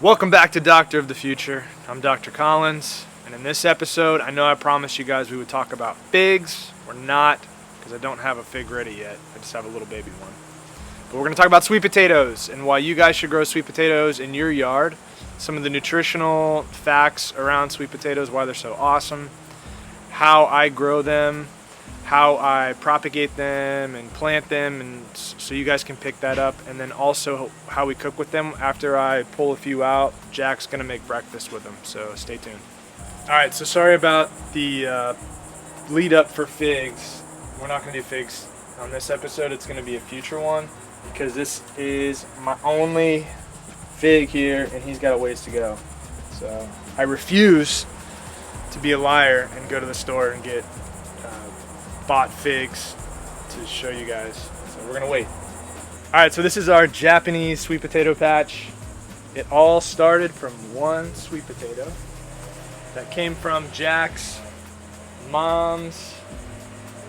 Welcome back to Doctor of the Future. I'm Dr. Collins, and in this episode, I know I promised you guys we would talk about figs. We're not, because I don't have a fig ready yet. I just have a little baby one. But we're going to talk about sweet potatoes and why you guys should grow sweet potatoes in your yard, some of the nutritional facts around sweet potatoes, why they're so awesome, how I grow them, how I propagate them and plant them, and so you guys can pick that up, and then also how we cook with them after I pull a few out. Jack's gonna make breakfast with them, so stay tuned. Alright, so sorry about the lead up for figs. We're not gonna do figs on this episode. It's gonna be a future one because this is my only fig here and he's got a ways to go. So I refuse to be a liar and go to the store and get bought figs to show you guys, so we're gonna wait. Alright, so this is our Japanese sweet potato patch. It all started from one sweet potato that came from Jack's mom's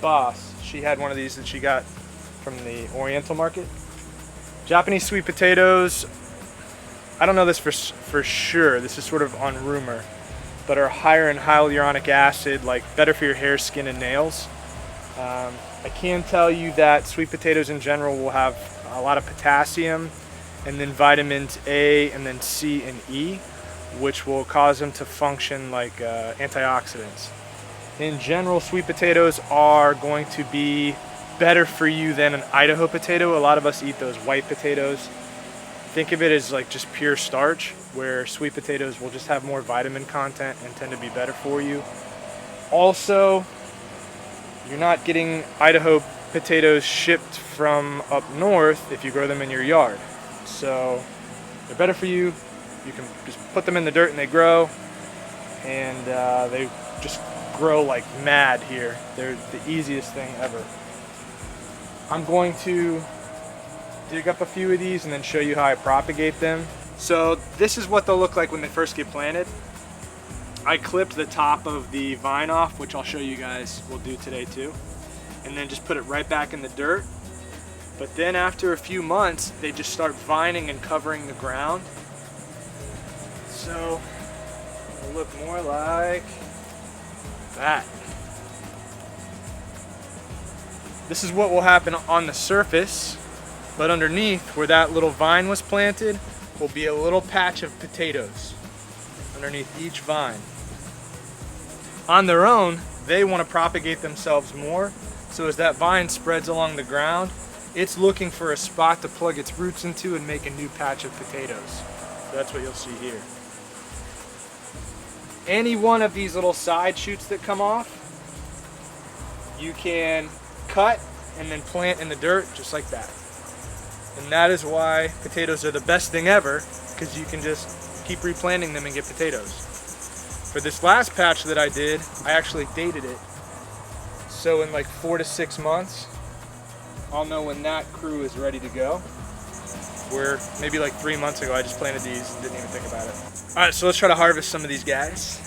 boss. She had one of these that she got from the Oriental market. Japanese sweet potatoes, I don't know this for sure, this is sort of on rumor, but are higher in hyaluronic acid, like better for your hair, skin, and nails. I can tell you that sweet potatoes in general will have a lot of potassium and then vitamins A and then C and E, which will cause them to function like antioxidants. In general, sweet potatoes are going to be better for you than an Idaho potato. A lot of us eat those white potatoes. Think of it as like just pure starch, where sweet potatoes will just have more vitamin content and tend to be better for you. Also, you're not getting Idaho potatoes shipped from up north if you grow them in your yard. So they're better for you. You can just put them in the dirt and they grow, and they just grow like mad here. They're the easiest thing ever. I'm going to dig up a few of these and then show you how I propagate them. So this is what they'll look like when they first get planted. I clipped the top of the vine off, which I'll show you guys we'll do today too, and then just put it right back in the dirt. But then after a few months, they just start vining and covering the ground. So it'll look more like that. This is what will happen on the surface, but underneath where that little vine was planted will be a little patch of potatoes underneath each vine. On their own, they want to propagate themselves more, so as that vine spreads along the ground, it's looking for a spot to plug its roots into and make a new patch of potatoes. So that's what you'll see here. Any one of these little side shoots that come off, you can cut and then plant in the dirt just like that. And that is why potatoes are the best thing ever, because you can just keep replanting them and get potatoes. For this last patch that I did, I actually dated it. So in like 4 to 6 months, I'll know when that crew is ready to go. Where maybe like 3 months ago, I just planted these and didn't even think about it. All right, so let's try to harvest some of these guys.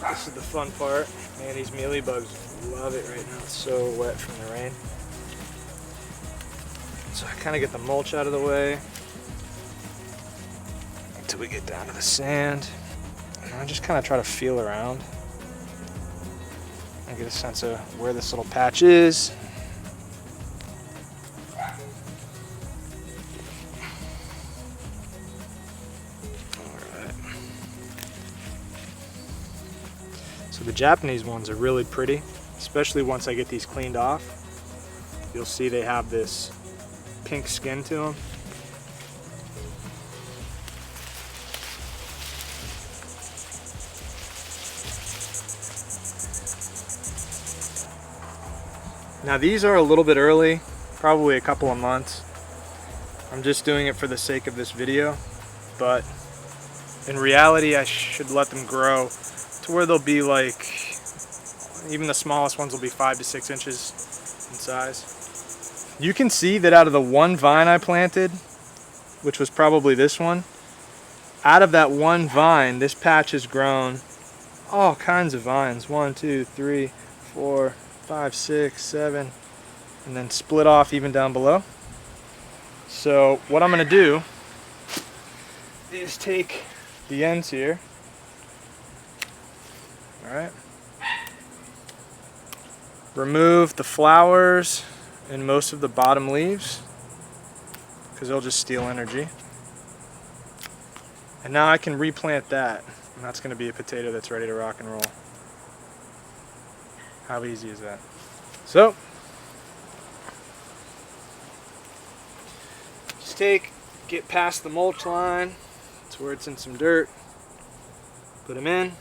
This is the fun part. Man, these mealy bugs love it right now. It's so wet from the rain. So I kind of get the mulch out of the way until we get down to the sand. And I just kind of try to feel around and get a sense of where this little patch is. Alright. So the Japanese ones are really pretty, especially once I get these cleaned off. You'll see they have this pink skin to them. Now these are a little bit early, probably a couple of months. I'm just doing it for the sake of this video, but in reality I should let them grow to where they'll be like, even the smallest ones will be 5 to 6 inches in size. You can see that out of the one vine I planted, which was probably this one, out of that one vine, this patch has grown all kinds of vines. 1, 2, 3, 4, 5, 6, 7, and then split off even down below. So what I'm gonna do is take the ends here, all right, remove the flowers and most of the bottom leaves because they'll just steal energy. And now I can replant that, and that's going to be a potato that's ready to rock and roll. How easy is that? So, just get past the mulch line to where it's in some dirt, put them in,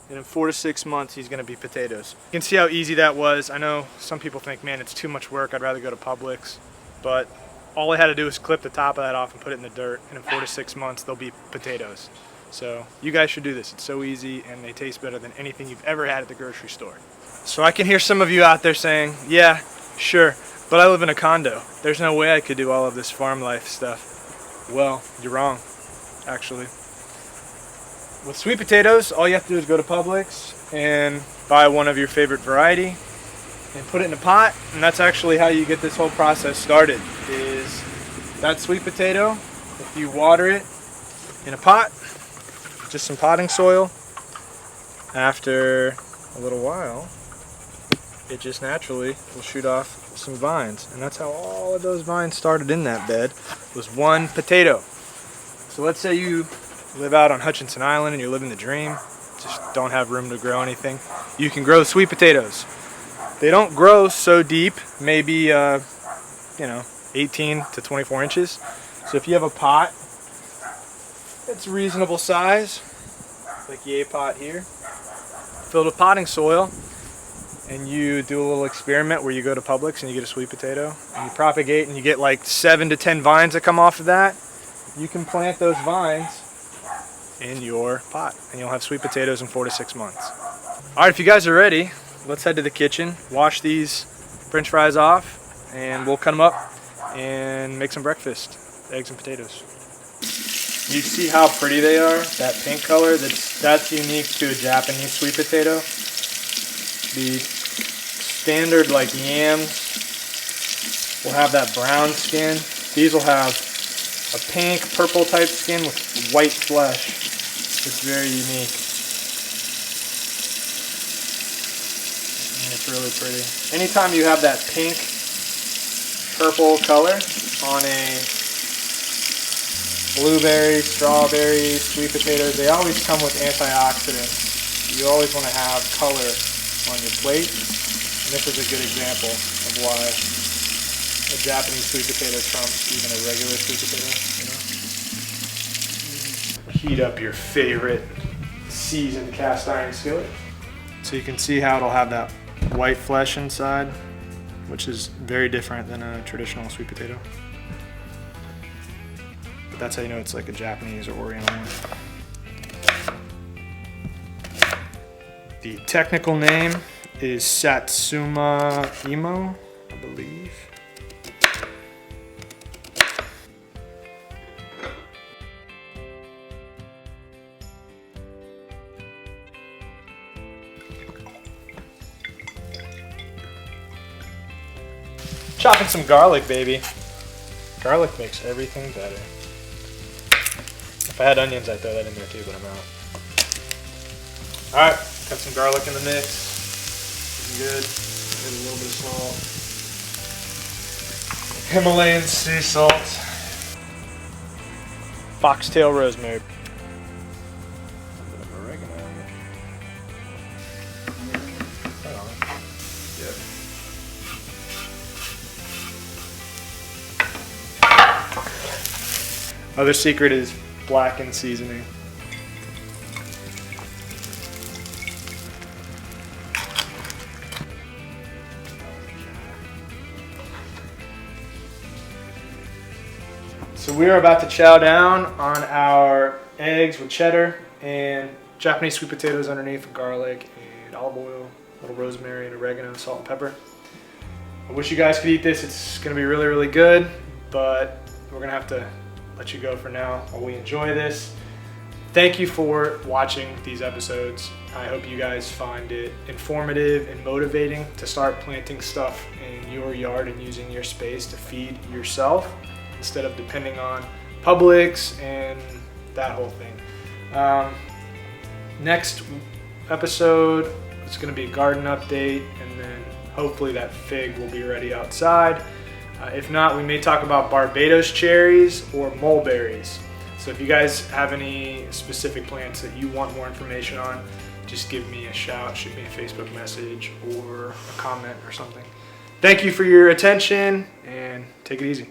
and in 4 to 6 months he's going to be potatoes. You can see how easy that was. I know some people think, man, it's too much work, I'd rather go to Publix, but all I had to do was clip the top of that off and put it in the dirt, and in 4 to 6 months they'll be potatoes. So you guys should do this. It's so easy and they taste better than anything you've ever had at the grocery store. So I can hear some of you out there saying, yeah, sure, but I live in a condo. There's no way I could do all of this farm life stuff. Well, you're wrong, actually. With sweet potatoes, all you have to do is go to Publix and buy one of your favorite variety and put it in a pot, and that's actually how you get this whole process started. Is that sweet potato, if you water it in a pot, just some potting soil, after a little while it just naturally will shoot off some vines, and that's how all of those vines started in that bed, was one potato. So let's say you live out on Hutchinson Island and you're living the dream, just don't have room to grow anything, you can grow sweet potatoes. They don't grow so deep, maybe 18 to 24 inches. So if you have a pot that's reasonable size, like yay pot here, filled with potting soil, and you do a little experiment where you go to Publix and you get a sweet potato and you propagate and you get like 7 to 10 vines that come off of that, you can plant those vines in your pot and you'll have sweet potatoes in 4 to 6 months. All right, if you guys are ready, let's head to the kitchen, wash these French fries off, and we'll cut them up and make some breakfast, eggs and potatoes. You see how pretty they are? That pink color, that's unique to a Japanese sweet potato. The standard like yams will have that brown skin. These will have a pink, purple type skin with white flesh. It's very unique. And it's really pretty. Anytime you have that pink, purple color on a blueberry, strawberry, sweet potatoes, they always come with antioxidants. You always want to have color on your plate. And this is a good example of why a Japanese sweet potato trumps even a regular sweet potato, you know? Heat up your favorite seasoned cast iron skillet. So you can see how it'll have that white flesh inside, which is very different than a traditional sweet potato. But that's how you know it's like a Japanese or Oriental one. The technical name is Satsuma-Imo, I believe. Chopping some garlic, baby. Garlic makes everything better. If I had onions, I'd throw that in there too, but I'm out. Alright, got some garlic in the mix. Looking good. Add a little bit of salt. Himalayan sea salt. Foxtail rosemary. A bit of oregano. Hang on. Yep. Other secret is blackened seasoning. So we are about to chow down on our eggs with cheddar and Japanese sweet potatoes underneath, garlic and olive oil, a little rosemary and oregano, salt and pepper. I wish you guys could eat this. It's gonna be really, really good, but we're gonna have to let you go for now while we enjoy this. Thank you for watching these episodes. I hope you guys find it informative and motivating to start planting stuff in your yard and using your space to feed yourself instead of depending on Publix and that whole thing. Next episode, it's going to be a garden update, and then hopefully that fig will be ready outside. If not, we may talk about Barbados cherries or mulberries. So if you guys have any specific plants that you want more information on, just give me a shout, shoot me a Facebook message or a comment or something. Thank you for your attention, and take it easy.